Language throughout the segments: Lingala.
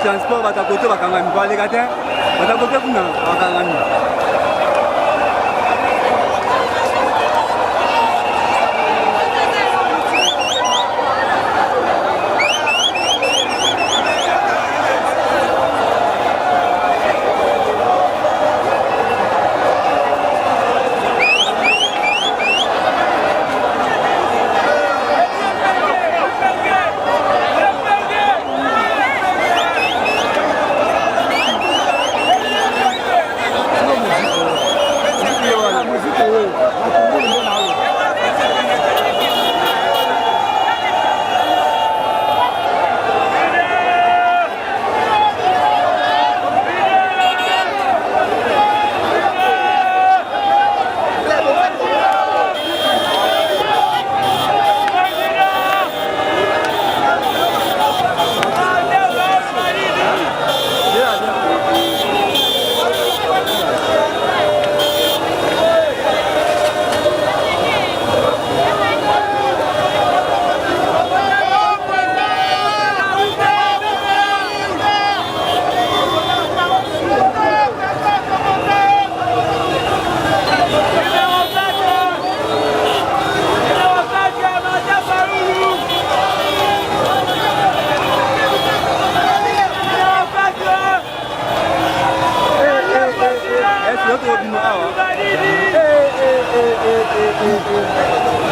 transport batakote bakangami baleka te batakote kuna bakangami.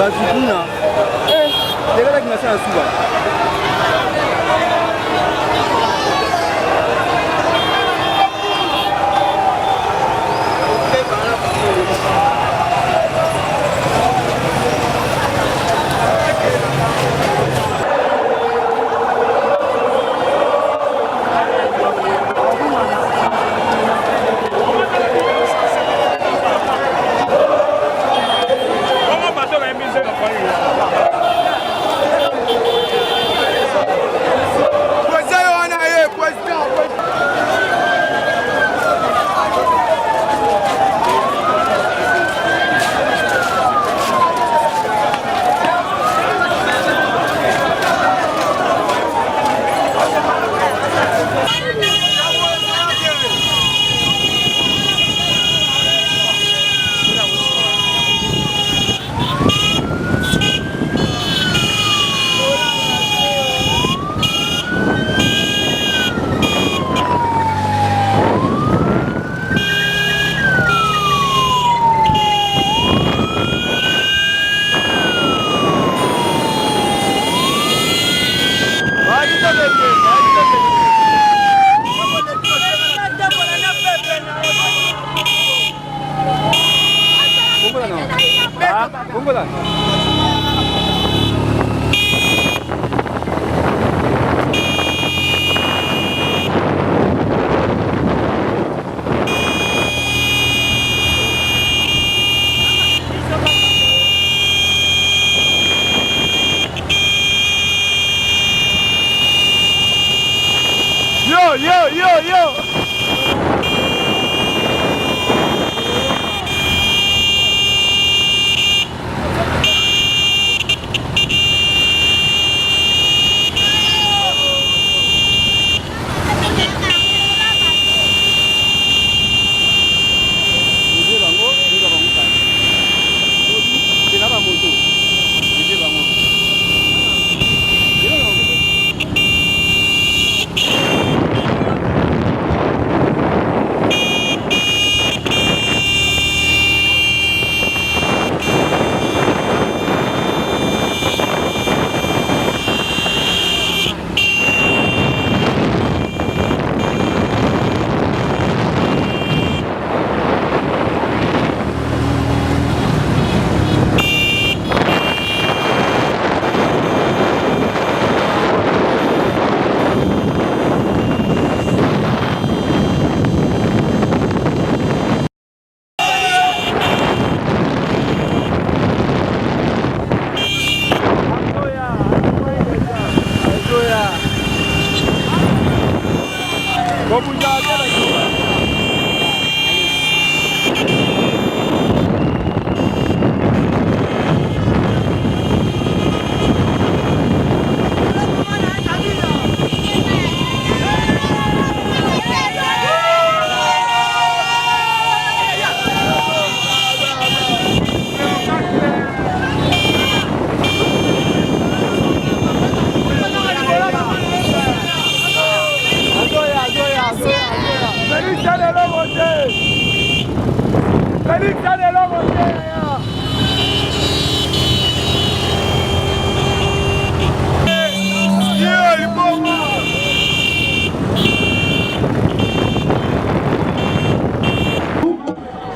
Bazikuna. Les gars qui m'ont fait un sou.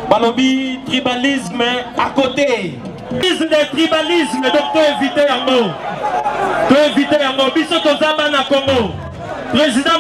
Balobi tribalisme à côté. Le tribalisme, donc tu éviter Yango. Tu éviter Yango. Biso Tozaba na Congo. Président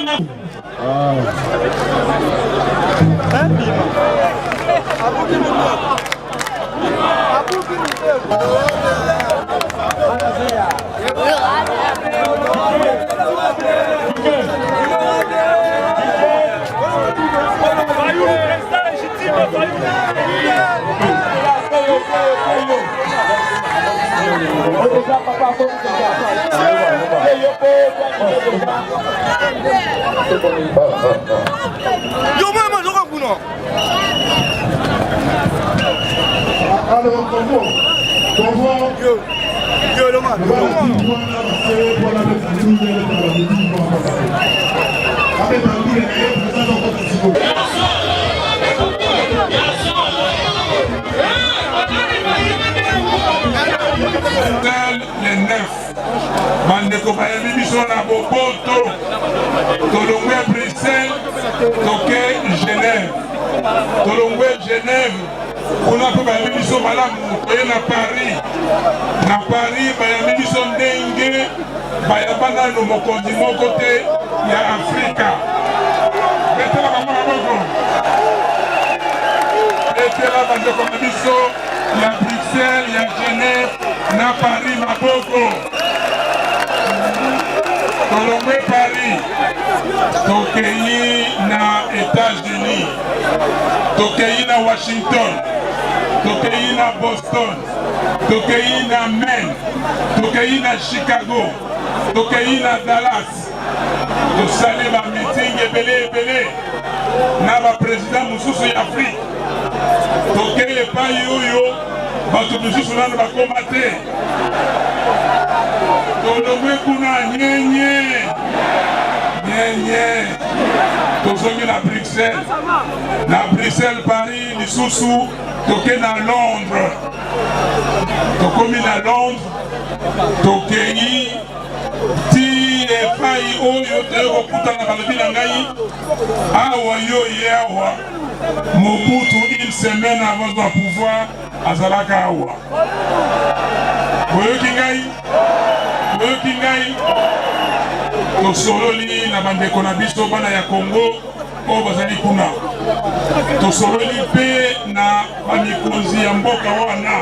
bandeko bayebi biso na bopoto tolongwe Bruxelles toke Genève tolongwe Genève kuna mpe bayebi biso malamu toye na Paris bayebi biso ndenge bayeba nano mokonzi moko te ya Afrika betela bango maboko betela bandeko na biso ya Bruxelles ya Genève na Paris maboko tolongwe Paris tokei na États-Unis tokei na Washington tokei na Boston tokei na Maine tokei na Chicago tokei na Dallas tosali ba meeting ebele na ba président mosusu ya Afrique tokei epai oyo bato mosusu nano bakoma te tolongwe kuna nyenye tozongi na Bruxelles Paris lisusu toke na Londres tokomi na Londres tokei ti epai oyo toye kokutana balobi na ngai awa yo ye awa Mobutu une semaine avant son pouvoir azalaka awa boyoki ngai tosololi na bandeko na biso bana ya Congo oyo bazali kuna tosololi mpe na bamikonzi ya mboka wana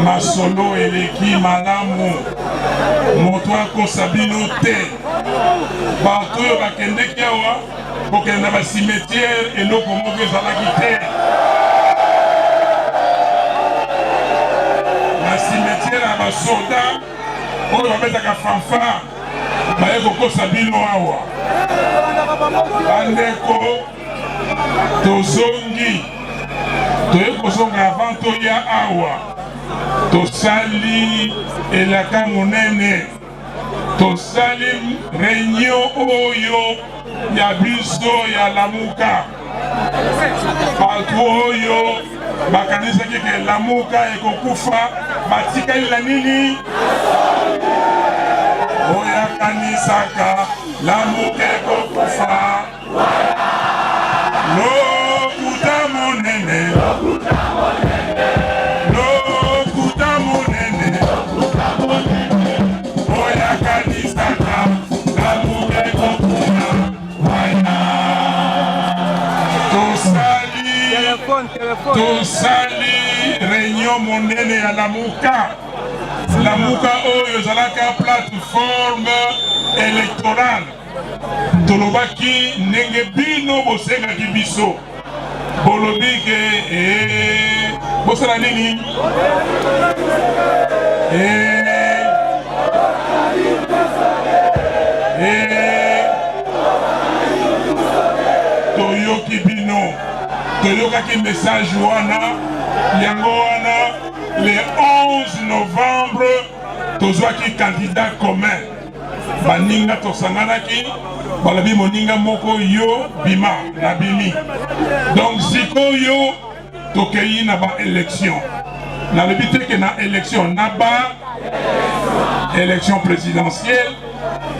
masolo eleki malamu moto akosa bino te bato oyo bakendeki awa kokende na basimetiere eloko moko ezalaki te basimetiere ya basoda oyo babetaka fanfare baye kokosa bino awa bandeko tozongi toye kozonga avant toya awa tosali elaka monene tosali réunion oyo ya biso ya Lamuka bato oyo bakanisaki ke Lamuka ekokufa batikali na nini oya kanisaka Lamuka ekokufa lokuta monene oya kanisaka Lamuka ekokufa tosali réunion monene ya Lamuka oyo ezalaka plateforme électorale tolobaki ndenge bino bosengaki biso bolobi ke bosala nini toyoki bino toyokaki message wana yango wana le 11 novembre tozwaki candidat commun baninga tosanganaki balobi moninga moko yo bima na bimi donc sikoyo tokei na ba élection nalobi te ke na élection na ba élection présidentielle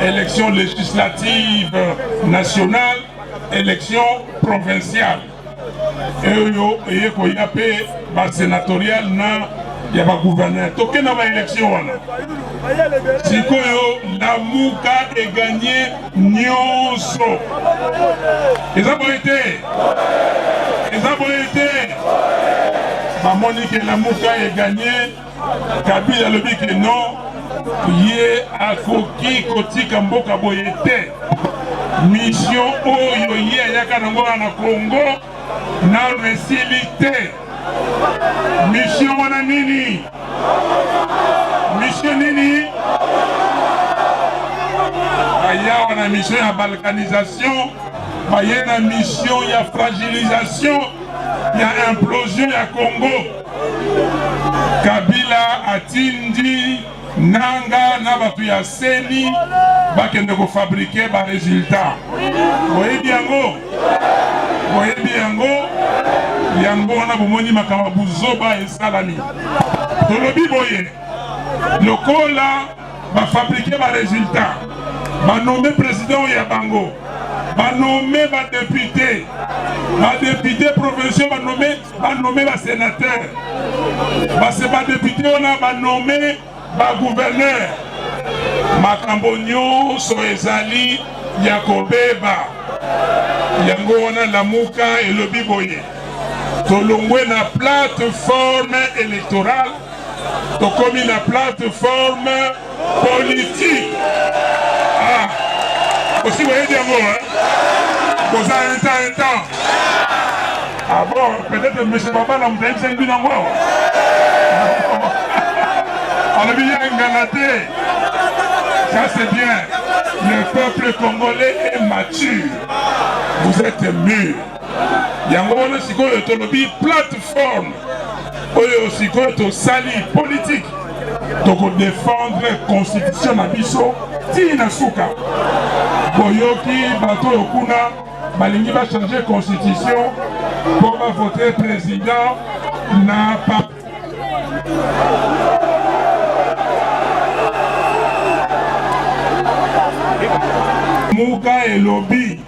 élection législative nationale élection provinciale eyo eye koya mpe basénatorial na ya bagouverneur toke na baélection wana sikoyo Lamuka eganye nyonso eza boye te bamoni ke Lamuka eganye Kabila alobi ke non ye akoki kotika mboka boye te mission oyo ye ayaka nango na Congo nano esili te mission wana nini bayawa na mission ya balkanisation baye na mission ya fragilisation ya implosion ya Congo Kabila atindi nanga na bato ya seni bakende kofabrike ba resultat boyebi yango wana bomoni makambo buzoba esalami tolobi boye lokola va fabriquer ma résultat, va nommer président Yabango, va nommer ma député provincial, va nommer ma sénateur, ma député on va nommer ma gouverneur, ma cambonio so ezali yakobeba yango wana lamuka et le biboye tolongwe na plateforme électorale tokomi na plateforme politique. Ah, aussi vous voyez yango koza un temps. Ah bon, peut-être M. Baba na mutayi bisengi nango alobi yangana. Ça c'est bien. Le peuple congolais est mature. Vous êtes mûrs. Yango sikoyo tolobi plateforme. Oyo sikoyo to sali politique. Toko défendre constitution na biso tina suka. Boyoki bato yokuna balingi ba changer constitution pour ba voter président na pas. Mouka et lobby,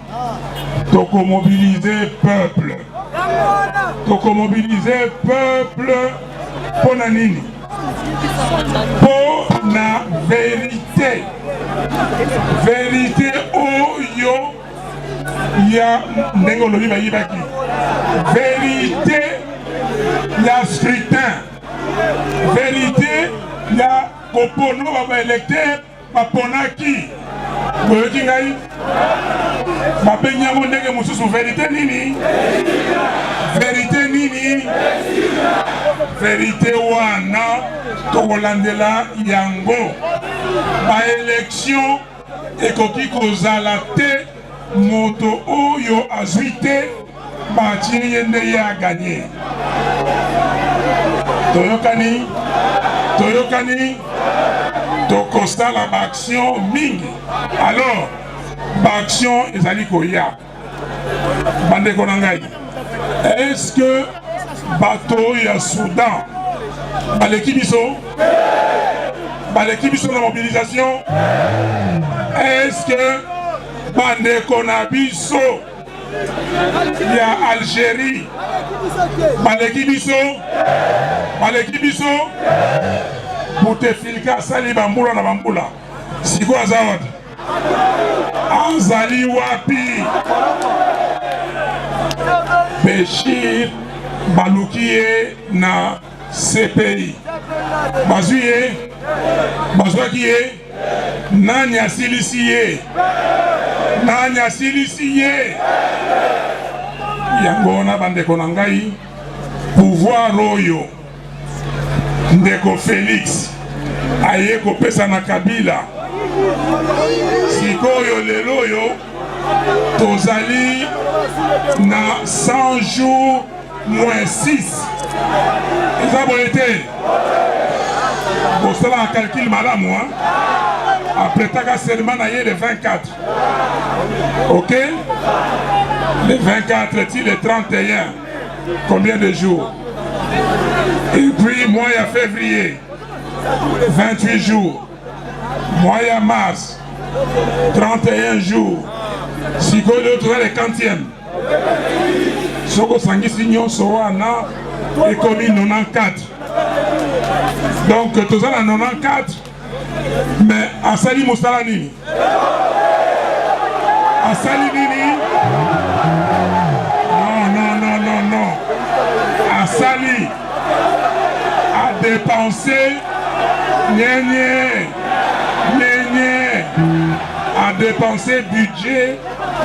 toko mobiliser peuple. Toko mobiliser peuple pour la nini. Pour la vérité. Vérité oyo ya nengo lobby ba yibaki. Vérité ya scrutin. Vérité ya kopono ba électeur ba ponaki. Boyoki ngai babengi yango ndenge mosusu vérité nini? Vérité nini? Vérité wana tokolandela yango baélection ekoki kozala te moto oyo azwi te batie ye nde ye aganye. Toyokani tokosala baaction mingi. Alors baaction ezali koya bandeko na ngai. Est-ce que bato ya Soudan baleki biso na mobilisation? Est-ce que bandeko na biso ya Algérie baleki biso? Bouteflika asali bambula na bambula siko azawadi azali wapi? Béchir baluki ye na CPI bazwaki ye nani asilisi ye yango na bandeko na ngai pouvoir oyo ndeko Félix aye kopesa na Kabila sikoyo lelo yo tozali na 100 jours moins 6 eza boye te bosala na calcul malamu apretaka seulement na ye le 24. Ok, le 24 ti le 31 combien de jours? Et puis mois à février 28 jours, mois à mars 31 jours. Si vous avez le 40e, si vous avez le 94. Donc, tout ça, 94. Mais Asali Moussala Nini. Asali Nini. Non. Asali a dépensé a dépensé budget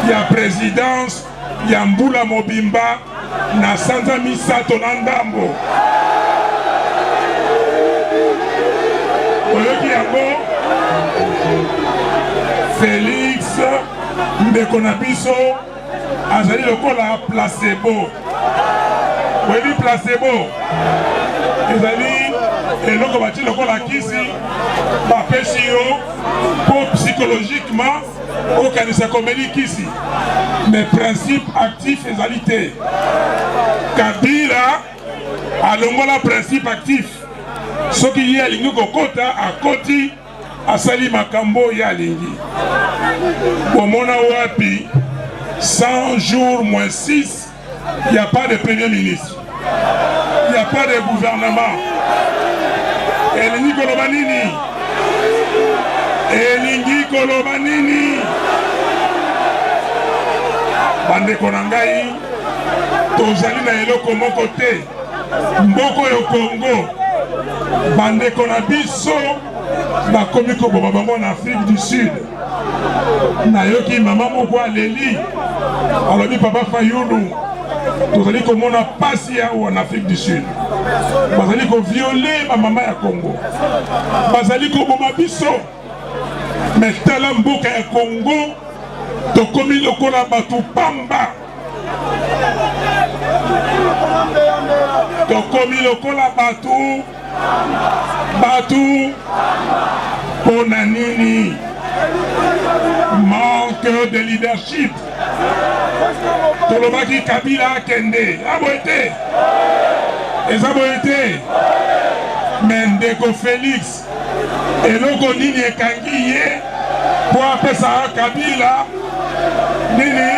il y a présidence il y a Mbula Mobimba na Sanza Misato Nandambo oyoki yango Félix ndeko na biso azali lokola placebo. Oui, placebo. Ezali eloko bati lokola kisi bapesi yo pour psychologiquement okanisa komeli kisi. Mais principe actif ezali te. Kabila alongola principe actif. Soki ye alingi kokota akoti asali makambo ya lingi. Bomona wapi 100 jours moins 6, il n'y a pas de premier ministre. Il n'y a pas de gouvernement. Elingi koloba nini? Elingi koloba nini? Bandeko na ngai, tozali na eloko moko te. Mboko yo Congo, bandeko na biso bakomi koboma bango na Afrique du Sud. Nayoki mama moko aleli alobi papa Fayulu, tozali komona pasi yawo en Afrique du Sud. Bazali ko violer ba mama ya Congo, bazali koboma biso. Mais tala mboka ya Congo tokomi lokola batu pamba, tokomi lokola batu pona nini? Manque de leadership. Tolobaki Kabila Kende aboete ezaboete Mendeko Félix eloko nini ekangi ye po apesa Kabila nini?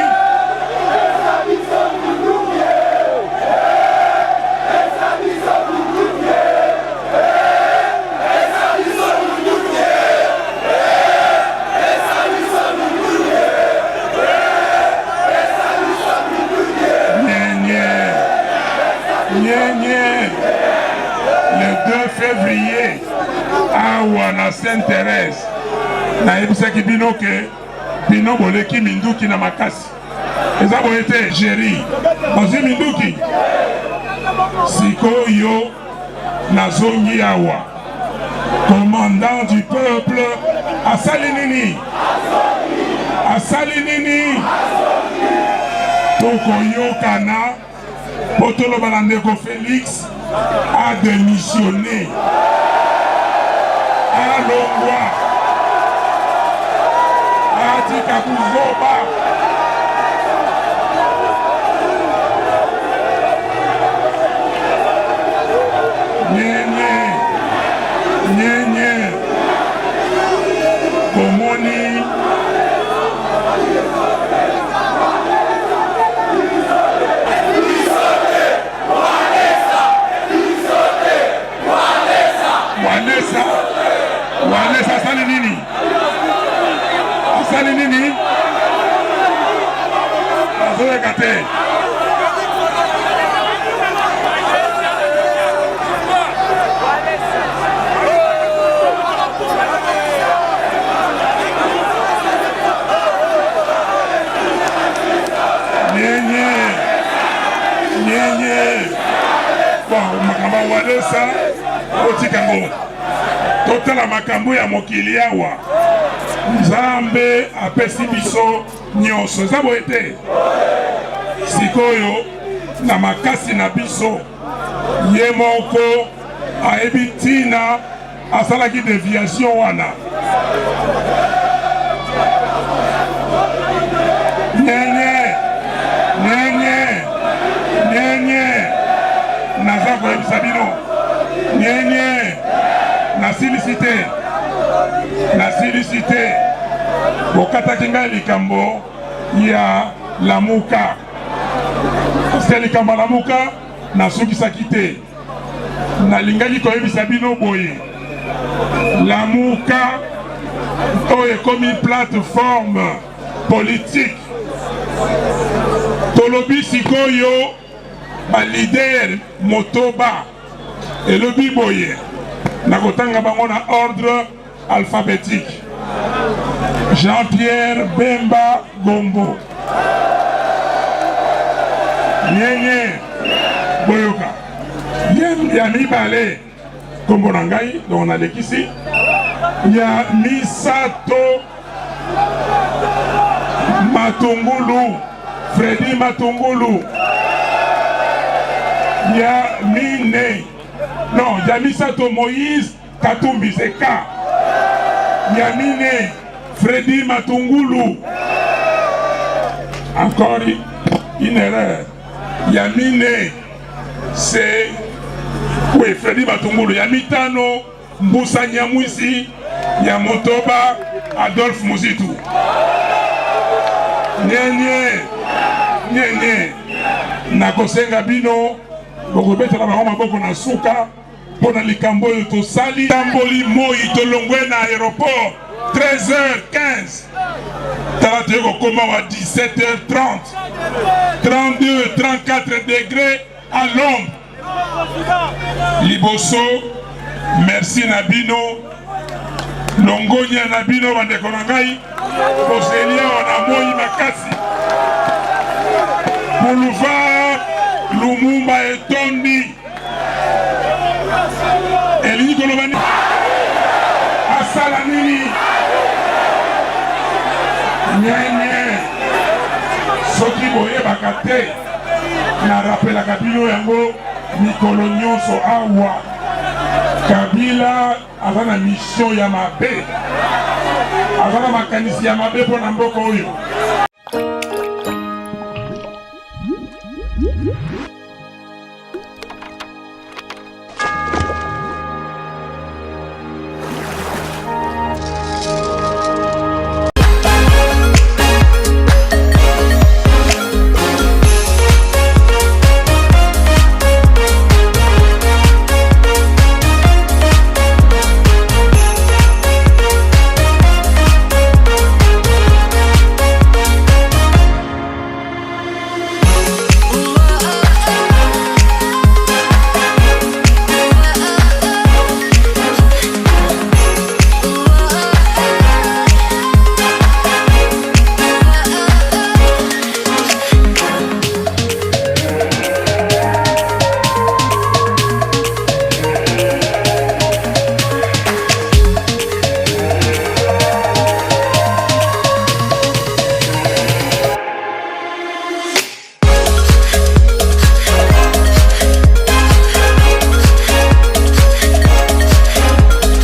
Le 2 février, awa na Sainte-Thérèse, na ebisaki bino ke bino boleki minduki na makasi. Eza boyete Géry, ozi minduki. Sikoyo nazongi awa, commandant du peuple, asali nini? Asali nini? Tokoyokana, Potolo Balandeko Félix a démissionné. A Longwa, a Tikakuzoba. Nye, Komoni. Wanesa asali nini? Asali nini? Azoe kate. Nye. Bon, makamba Wanesa otikango. Totala makambo ya mokili awa. Nzambe apesi biso nyonso. Eza boyete. Sikoyo na makasi na biso ye moko ayebi ntina asalaki déviation wana. Nyenye naza koyebisa bino. Nyenye na silicité bokataki ngai likambo ya lamuka, parce likambo ya lamuka nasukisaki te. Nalingaki koyebisa bino boye, lamuka oyo ekomi plateforme politique. Tolobi sikoyo ba leader motoba elobi boye nakotanga bango na ordre alphabétique. Jean-Pierre Bemba Gombo, Nyenye Boyoka, ya mibale Gombo na ngai donc nalekisi, ya Misato Matungulu, Freddy Matungulu, ya Mine, non, ya Misato Moïse Katumbi Zeka, ya Mine Freddy Matungulu. Encore une erreur. Yamine, c'est... Oui, Freddy Matungulu. Yamitano Moussa Nyamwisi ya Motoba Adolphe Muzitu. Nye nakosenga bino bokobetela bango maboko na suka mpona likambo oyo tosali. Tamboli moi tolongwe na aéroport 13h15 tala toye kokoma wa 17h30 32-34 degrés à l'ombre. Liboso merci na bino longonya na bino bandeko na ngai koselia wana moi makasi boulevard Lumumba etondi elingi koloba nini asala nini nyenye soki boyebaka te na rapelaka bino yango mikolo nyonso awa Kabila aza na mission ya mabe, aza na makanisi ya mabe mpona mboka oyo.